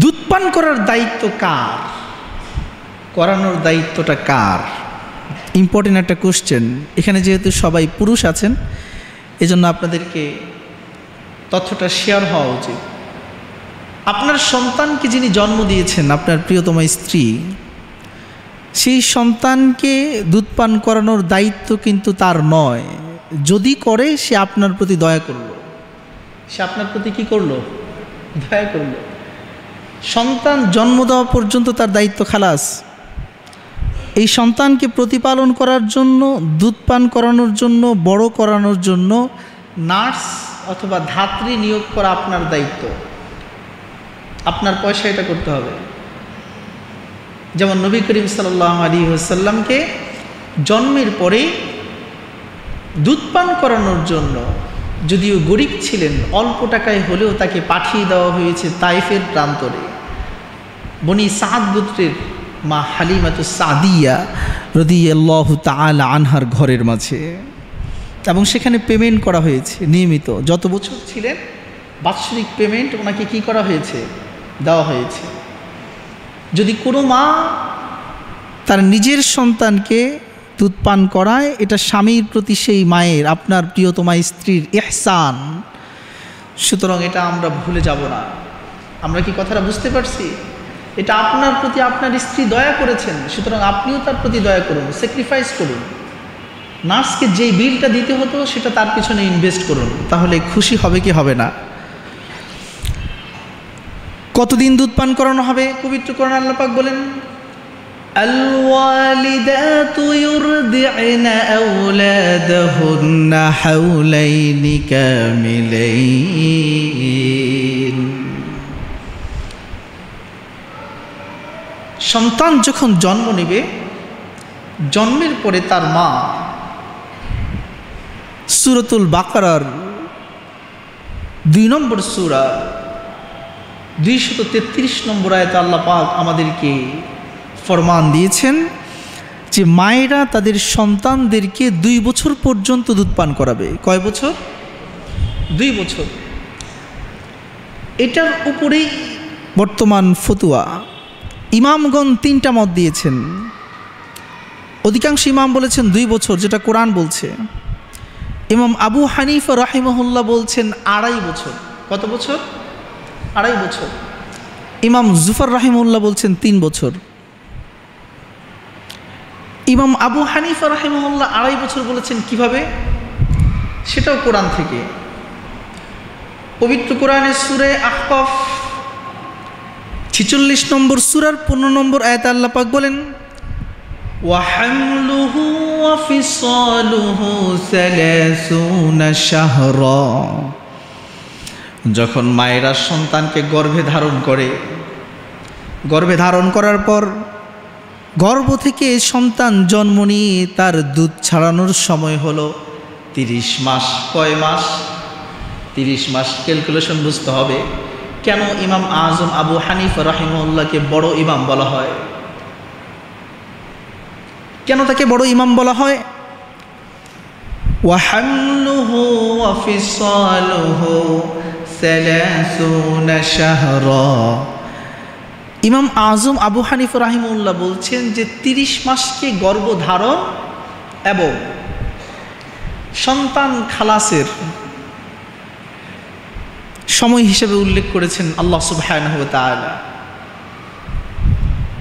দুধ পান করার দায়িত্ব কার, করানোর দায়িত্বটা কার? ইম্পর্টেন্ট একটা কোশ্চেন। এখানে যেহেতু সবাই পুরুষ আছেন, এজন্য আপনাদেরকে তথ্যটা শেয়ার হওয়া উচিত। আপনার সন্তানকে যিনি জন্ম দিয়েছেন, আপনার প্রিয়তমা স্ত্রী, সেই সন্তানকে দুধ পান করানোর দায়িত্ব কিন্তু তার নয়। যদি করে, সে আপনার প্রতি দয়া করল, সে আপনার প্রতি কি করলো? দয়া করল। সন্তান জন্ম দেওয়া পর্যন্ত তার দায়িত্ব খালাস। এই সন্তানকে প্রতিপালন করার জন্য, দুধ পান করানোর জন্য, বড় করানোর জন্য নার্স অথবা ধাত্রী নিয়োগ করা আপনার দায়িত্ব। আপনার পয়সা এটা করতে হবে। যেমন নবী করিম সাল্লাল্লাহু আলাইহি ওয়াসাল্লামকে জন্মের পরে দুধ পান করানোর জন্য, যদিও গরিব ছিলেন, অল্প টাকায় হলেও তাকে পাঠিয়ে দেওয়া হয়েছে তাইফের প্রান্তরে, বনি সাদ গোত্রের মা হালিমাতুস সাদিয়া রাদিয়াল্লাহু তাআলা আনহার ঘরের মাঝে, এবং সেখানে পেমেন্ট করা হয়েছে নিয়মিত। যত বছর ছিলেন বাৎসরিক পেমেন্ট ওনাকে কি করা হয়েছে? দেওয়া হয়েছে। যদি কোনো মা তার নিজের সন্তানকে দুধ পান করায়, এটা স্বামীর প্রতি সেই মায়ের, আপনার প্রিয়তমা স্ত্রীর ইহসান। সুতরাং এটা আমরা ভুলে যাব না। আমরা কি কথাটা বুঝতে পারছি? এটা আপনার প্রতি আপনার স্ত্রী দয়া করেছেন, সুতরাং আপনিও তার প্রতি দয়া করুন, স্যাক্রিফাইস করুন। নার্সকে যেই বিলটা দিতে হতো সেটা তার পিছনে ইনভেস্ট করুন, তাহলে খুশি হবে কি হবে না? কতদিন দুধ পান করানো হবে? পবিত্র কোরআনে আল্লাহ পাক বলেন, আল ওয়ালিদাতু ইউরদি'না আওলাদাহুন্না হাওলাইনি কামিলাইন। সন্তান যখন জন্ম নেবে, জন্মের পরে তার মা, সূরাতুল বাকারার 2 নম্বর সূরা 233 নম্বর আয়াতে আল্লাহ পাক আমাদেরকে ফরমান দিয়েছেন যে মায়েরা তাদের সন্তানদেরকে 2 বছর পর্যন্ত দুধ পান করাবে। কয় বছর? 2 বছর। এটার উপরেই বর্তমান ফতুয়া। ইমামগণ 3টা মত দিয়েছেন। অধিকাংশ ইমাম বলেছেন 2 বছর, যেটা কোরআন বলছে। ইমাম আবু হানিফা রাহিমাহুল্লাহ বলছেন 2.5 বছর। কত বছর? 2.5 বছর। ইমাম জুফর রাহিমাহুল্লাহ বলছেন 3 বছর। ইমাম আবু হানিফা রাহিমাহুল্লাহ 2.5 বছর বলেছেন। কিভাবে? সেটাও কোরআন থেকে। পবিত্র কোরআনের সূরা আহকাফ 46 নম্বর সূরার 15 নম্বর আয়াতে আল্লাহ পাক বলেন, ওয়া হামলুহু ওয়া ফিসালুহু 30 শাহরা। যখন মায়েরা সন্তানকে গর্ভে ধারণ করে, গর্ভে ধারণ করার পর গর্ভ থেকে সন্তান জন্ম নিয়ে তার দুধ ছাড়ানোর সময় হলো 30 মাস। কয় মাস? 30 মাস। ক্যালকুলেশন বুঝতে হবে কেন ইমাম আজম আবু হানিফা রাহিমাহুল্লাহকে বড় ইমাম বলা হয়, কেন তাকে বড় ইমাম বলা হয়? ওয়া হামলুহু ওয়া ফিসালুহু 30 শাহরা। ইমাম আজম আবু হানিফা রাহিমাহুল্লাহ বলছেন যে 30 মাসকে গর্ভধারণ এবং সন্তান খালাসের সময় হিসেবে উল্লেখ করেছেন আল্লাহ সুবহানাহু ওয়া তাআলা।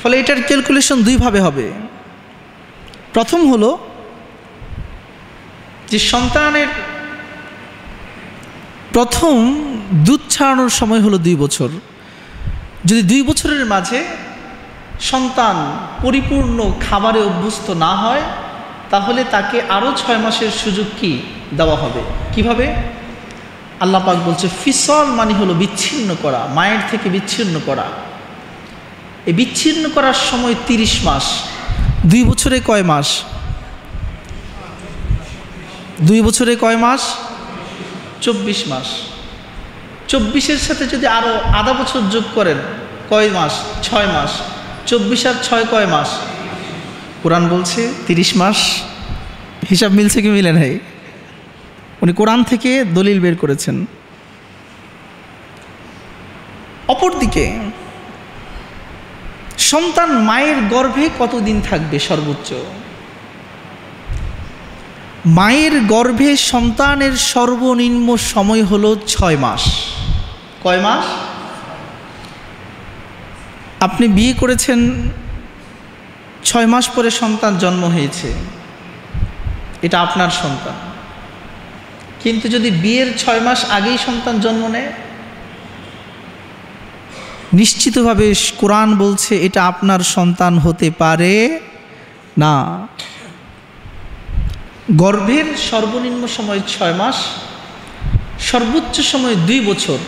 ফলে এটার ক্যালকুলেশন 2 ভাবে হবে। প্রথম হলো যে সন্তানের প্রথম দুধ ছাড়ানোর সময় হলো 2 বছর। যদি 2 বছরের মাঝে সন্তান পরিপূর্ণ খাবারে অভ্যস্ত না হয়, তাহলে তাকে আরও 6 মাসের সুযোগ কি দেওয়া হবে। কিভাবে? আল্লাহ পাক বলছে ফিসল মানে হলো বিচ্ছিন্ন করা, মায়ের থেকে বিচ্ছিন্ন করা। এই বিচ্ছিন্ন করার সময় 30 মাস। 2 বছরে কয় মাস? 2 বছরে কয় মাস? 24 মাস। 24-এর সাথে যদি আরও আধা বছর যোগ করেন, কয় মাস? 6 মাস। 24 আর 6 কয় মাস? কোরআন বলছে 30 মাস। হিসাব মিলছে কি মিলে নাই? উনি কোরআন থেকে দলিল বের করেছেন। অপরদিকে সন্তান মায়ের গর্ভে কতদিন থাকবে সর্বোচ্চ? মায়ের গর্ভে সন্তানের সর্বনিম্ন সময় হলো 6 মাস। কয় মাস? আপনি বিয়ে করেছেন, 6 মাস পরে সন্তান জন্ম হয়েছে, এটা আপনার সন্তান। কিন্তু যদি বিয়ের 6 মাস আগেই সন্তান জন্ম নেয়, নিশ্চিতভাবে কোরআন বলছে এটা আপনার সন্তান হতে পারে না। গর্ভের সর্বনিম্ন সময় 6 মাস, সর্বোচ্চ সময় 2 বছর।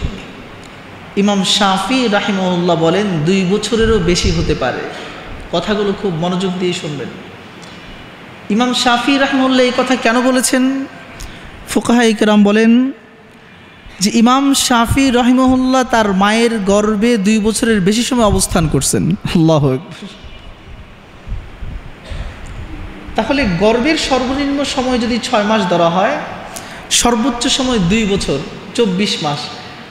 ইমাম শাফি রাহিমাহুল্লাহ বলেন 2 বছরেরও বেশি হতে পারে। কথাগুলো খুব মনোযোগ দিয়ে শুনবেন। ইমাম শাফি রাহিমাহুল্লাহ এই কথা কেন বলেছেন? ফুকাহা ইকরাম বলেন যে ইমাম শাফি রাহিমাহুল্লাহ তার মায়ের গর্ভে 2 বছরের বেশি সময় অবস্থান করছেন। আল্লাহু আকবার। তাহলে গর্ভের সর্বনিম্ন সময় যদি 6 মাস ধরা হয়, সর্বোচ্চ সময় 2 বছর 24 মাস,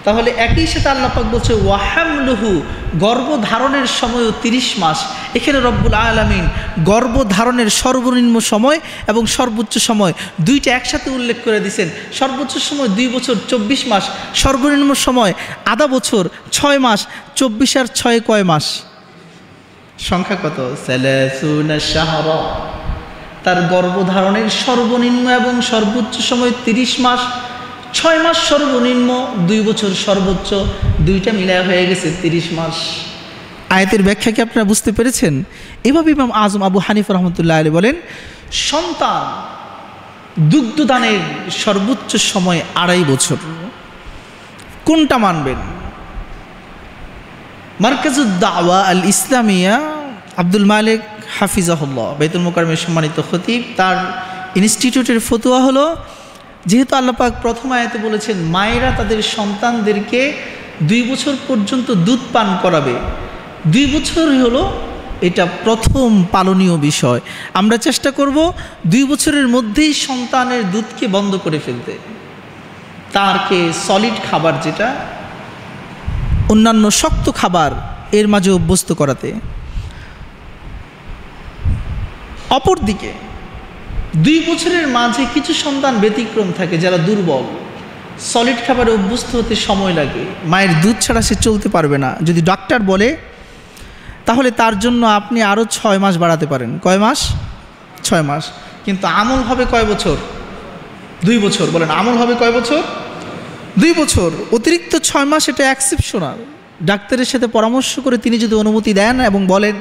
তাহলে একই সাথে আল্লাহ পাক বলছে ওয়াহামলুহু, গর্ভধারণের সময়ও 30 মাস। এখানে রব্বুল আলামিন গর্ভধারণের সর্বনিম্ন সময় এবং সর্বোচ্চ সময় দুইটা একসাথে উল্লেখ করে দিয়েছেন। সর্বোচ্চ সময় 2 বছর 24 মাস, সর্বনিম্ন সময় আধা বছর 6 মাস। 24 আর 6 কয় মাস? সংখ্যা কত? 30 শাহরা। তার গর্ভধারণের সর্বনিম্ন এবং সর্বোচ্চ সময় 30 মাস, 6 মাস সর্বনিম্ন, 2 বছর সর্বোচ্চ, দুইটা মিলায় হয়ে গেছে 30 মাস। আয়াতের ব্যাখ্যা কি আপনারা বুঝতে পেরেছেন? এভাবে ইমাম আজম আবু হানিফা রহমতুল্লাহ আলাইহি বলেন সন্তান দুগ্ধদানের সর্বোচ্চ সময় 2.5 বছর। কোনটা মানবেন? মারকাজুদ দাওয়া আল ইসলামিয়া আব্দুল মালিক হাফিজাহুল্লাহ বাইতুল মুকাররমের সম্মানিত খতিব, তার ইনস্টিটিউটের ফতোয়া হলো যেহেতু আল্লাহ পাক প্রথম আয়াতে বলেছেন মায়েরা তাদের সন্তানদেরকে 2 বছর পর্যন্ত দুধ পান করাবে, 2 বছরই হলো এটা প্রথম পালনীয় বিষয়। আমরা চেষ্টা করব 2 বছরের মধ্যেই সন্তানের দুধকে বন্ধ করে ফেলতে, তারকে সলিড খাবার যেটা অন্যান্য শক্ত খাবার এর মাঝে অভ্যস্ত করাতে। অপরদিকে 2 বছরের মাঝে কিছু সন্তান ব্যতিক্রম থাকে যারা দুর্বল, সলিড খাবারে অভ্যস্ত হতে সময় লাগে, মায়ের দুধ ছাড়া সে চলতে পারবে না। যদি ডাক্তার বলে তাহলে তার জন্য আপনি আরও 6 মাস বাড়াতে পারেন। কয় মাস? 6 মাস। কিন্তু আমল হবে কয় বছর? 2 বছর। বলেন আমল হবে কয় বছর? 2 বছর। অতিরিক্ত 6 মাস এটা এক্সেপশনাল। ডাক্তারের সাথে পরামর্শ করে তিনি যদি অনুমতি দেন এবং বলেন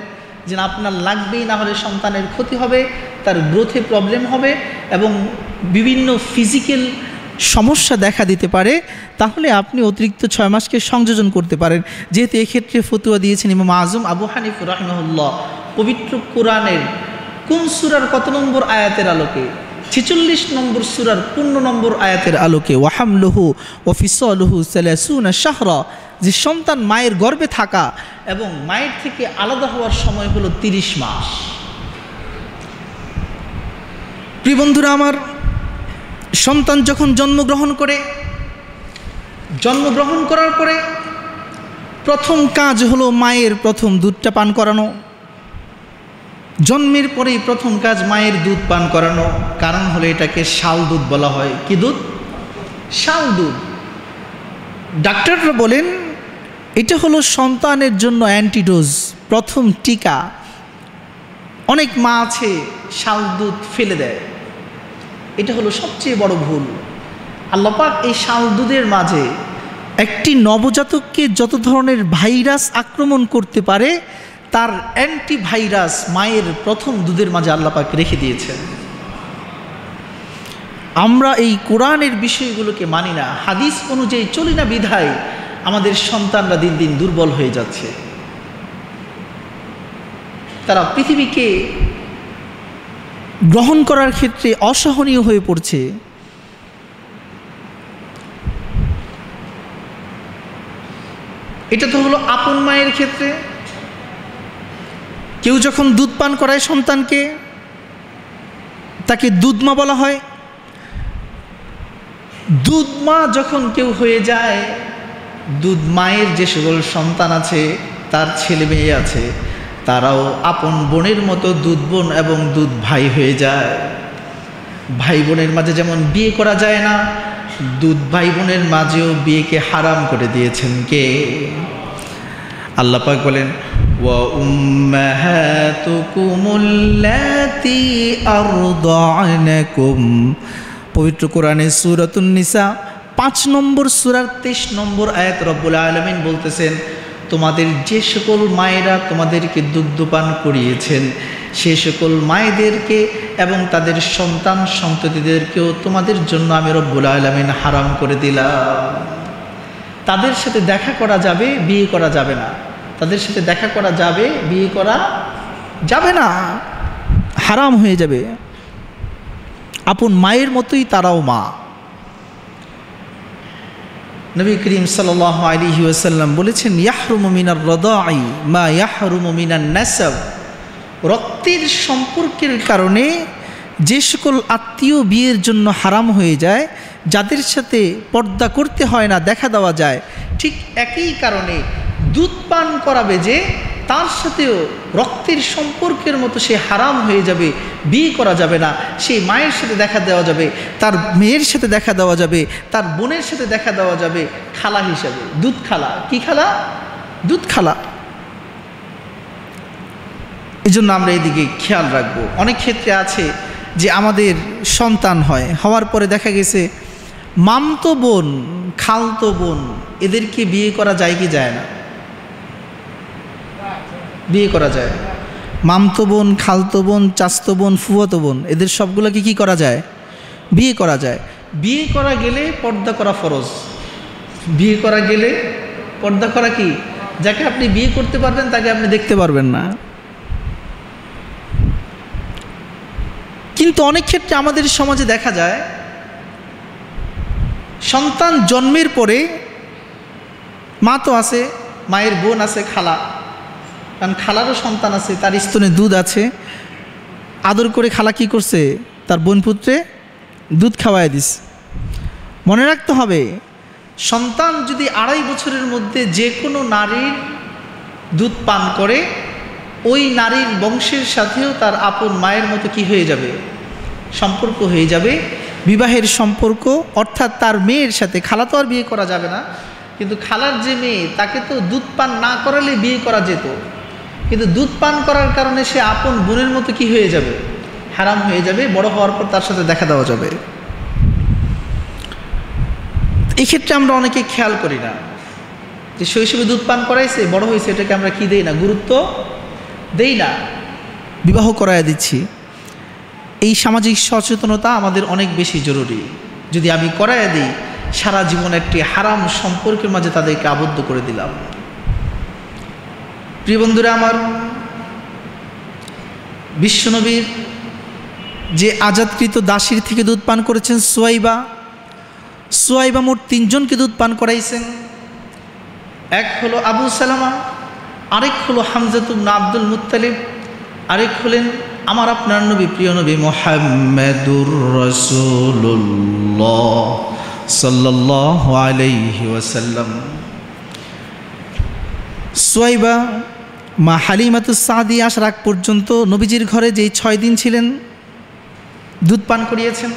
যে আপনার লাগবেই, না হলে সন্তানের ক্ষতি হবে, তার গ্রোথে প্রবলেম হবে এবং বিভিন্ন ফিজিক্যাল সমস্যা দেখা দিতে পারে, তাহলে আপনি অতিরিক্ত 6 মাসকে সংযোজন করতে পারেন। যেহেতু এক্ষেত্রে ফতোয়া দিয়েছেন ইমাম আজম আবু হানিফা রাহিমাহুল্লাহ পবিত্র কোরআনের কোন সূরার কত নম্বর আয়াতের আলোকে? 46 নম্বর সূরার 15 নম্বর আয়াতের আলোকে ওয়াহামলুহু ওয়া ফিসালুহু 30 শাহরা, যে সন্তান মায়ের গর্ভে থাকা এবং মায়ের থেকে আলাদা হওয়ার সময় হলো 30 মাস। প্রিয় বন্ধুরা আমার, সন্তান যখন জন্মগ্রহণ করার পরে প্রথম কাজ হলো মায়ের প্রথম দুধটা পান করানো। জন্মের পরেই প্রথম কাজ মায়ের দুধ পান করানো। কারণ হলো এটাকে শাল দুধ বলা হয়। কি দুধ? শাল দুধ। ডাক্তাররা বলেন এটা হলো সন্তানের জন্য অ্যান্টিডোজ, প্রথম টিকা। অনেক মা আছে শাল দুধ ফেলে দেয়, এটা হলো সবচেয়ে বড় ভুল। আল্লাহ পাক এই শাল দুধের মাঝে একটি নবজাতককে যত ধরনের ভাইরাস আক্রমণ করতে পারে তার অ্যান্টিভাইরাস মায়ের প্রথম দুধের মাঝে আল্লাহ পাক রেখে দিয়েছেন। আমরা এই কোরআনের বিষয়গুলোকে মানি না, হাদিস অনুযায়ী চলি না, বিধায় আমাদের সন্তানরা দিন দিন দুর্বল হয়ে যাচ্ছে। তারা পৃথিবীকে গ্রহণ করার ক্ষেত্রে অসহনীয় হয়ে পড়ছে। এটা তো হলো আপন মায়ের ক্ষেত্রে। কেউ যখন দুধ পান করায় সন্তানকে, তাকে দুধমা বলা হয়। দুধমা যখন কেউ হয়ে যায়, দুধ মায়ের যে সকল সন্তান আছে, তার ছেলে মেয়ে আছে, তারাও আপন বোনের মতো দুধ বোন এবং দুধ ভাই হয়ে যায়। ভাই বোনের মাঝে যেমন বিয়ে করা যায় না, দুধ ভাই বোনের মাঝেও বিয়েকে হারাম করে দিয়েছেন কে? আল্লাহ পাক বলেন, ওয়া উম্মাহাতুকুমুল্লাতী আরদা'নাকুম। পবিত্র কোরআনে সূরাতুন নিসা 5 নম্বর সূরার 23 নম্বর আয়াত রব্বুল আলামিন বলতেছেন, তোমাদের যে সকল মায়েরা তোমাদেরকে দুগ্ধপান করিয়েছেন সে সকল মায়েদেরকে এবং তাদের সন্তান সন্ততিদেরকেও তোমাদের জন্য আমি রব্বুল আলামিন হারাম করে দিলাম। তাদের সাথে দেখা করা যাবে, বিয়ে করা যাবে না। তাদের সাথে দেখা করা যাবে, বিয়ে করা যাবে না, হারাম হয়ে যাবে। আপন মায়ের মতোই তারাও মা। নবী করিম সাল্লাল্লাহু আলাইহি ওয়াসাল্লাম বলেছেন, ইয়াহরুমু মিনার রাদাই মা ইয়াহরুমু মিনান নাসাব। রক্তের সম্পর্কের কারণে যে সকল আত্মীয় বিয়ের জন্য হারাম হয়ে যায়, যাদের সাথে পর্দা করতে হয় না, দেখা দেওয়া যায়, ঠিক একই কারণে দুধ পান করাবে যে তার সাথেও রক্তের সম্পর্কের মতো সে হারাম হয়ে যাবে, বিয়ে করা যাবে না। সেই মায়ের সাথে দেখা দেওয়া যাবে, তার মেয়ের সাথে দেখা দেওয়া যাবে, তার বোনের সাথে দেখা দেওয়া যাবে খালা হিসাবে। দুধ খালা, কি খালা? দুধ খালা। এই জন্য আমরা এদিকে খেয়াল রাখবো। অনেক ক্ষেত্রে আছে যে আমাদের সন্তান হয়, হওয়ার পরে দেখা গেছে মামতো বোন, খালতো বোন, এদেরকে বিয়ে করা যায় কি যায় না? বিয়ে করা যায়। মামতো বোন, খালতো বোন, চাচতো বোন, ফুফাতো বোন, এদের সবগুলোকে কি করা যায়? বিয়ে করা যায়। বিয়ে করা গেলে পর্দা করা ফরজ। বিয়ে করা গেলে পর্দা করা কি? যাকে আপনি বিয়ে করতে পারবেন তাকে আপনি দেখতে পারবেন না। কিন্তু অনেক ক্ষেত্রে আমাদের সমাজে দেখা যায় সন্তান জন্মের পরে মা তো আছে, মায়ের বোন আছে, খালা, কারণ খালারও সন্তান আছে, তার স্তনে দুধ আছে, আদর করে খালা কি করছে? তার বোন পুত্রে দুধ খাওয়ায় দিস। মনে রাখতে হবে, সন্তান যদি 2.5 বছরের মধ্যে যে কোনো নারীর দুধ পান করে, ওই নারীর বংশের সাথেও তার আপন মায়ের মতো কি হয়ে যাবে? সম্পর্ক হয়ে যাবে, বিবাহের সম্পর্ক। অর্থাৎ তার মেয়ের সাথে, খালা তো আর বিয়ে করা যাবে না, কিন্তু খালার যে মেয়ে তাকে তো দুধ পান না করালে বিয়ে করা যেত, কিন্তু দুধ পান করার কারণে সে আপন বোনের মতো কি হয়ে যাবে? হারাম হয়ে যাবে। বড় হওয়ার পর তার সাথে দেখা দেওয়া যাবে। এই ক্ষেত্রে আমরা অনেকে খেয়াল করি না যে শৈশবে দুধ পান করাইছে, বড় হয়েছে, এটাকে আমরা কি দেই না? গুরুত্ব দেই না, বিবাহ করায় দিচ্ছি। এই সামাজিক সচেতনতা আমাদের অনেক বেশি জরুরি। যদি আমি করায় দিই, সারা জীবন একটি হারাম সম্পর্কের মাঝে তাদেরকে আবদ্ধ করে দিলাম। প্রিয় বন্ধুরা আমার, বিশ্বনবীর যে আজাদকৃত দাসীর থেকে দুধ পান করেছেন সুয়াইবা মোট 3 জনকে দুধ পান করাইছেন। এক হলো আবু সালামা, আরেক হলো হামজাত ইবনে আব্দুল মুত্তালিব, আরেক হলেন আমার আপনার নবী, প্রিয় নবী মুহাম্মাদুর রাসূলুল্লাহ সাল্লাল্লাহু আলাইহি ওয়াসাল্লাম। সুয়াইবা মা হালিমাতুস সাদিয়া আসার আগ পর্যন্ত নবীজির ঘরে যেই 6 দিন ছিলেন দুধ পান করিয়েছেন।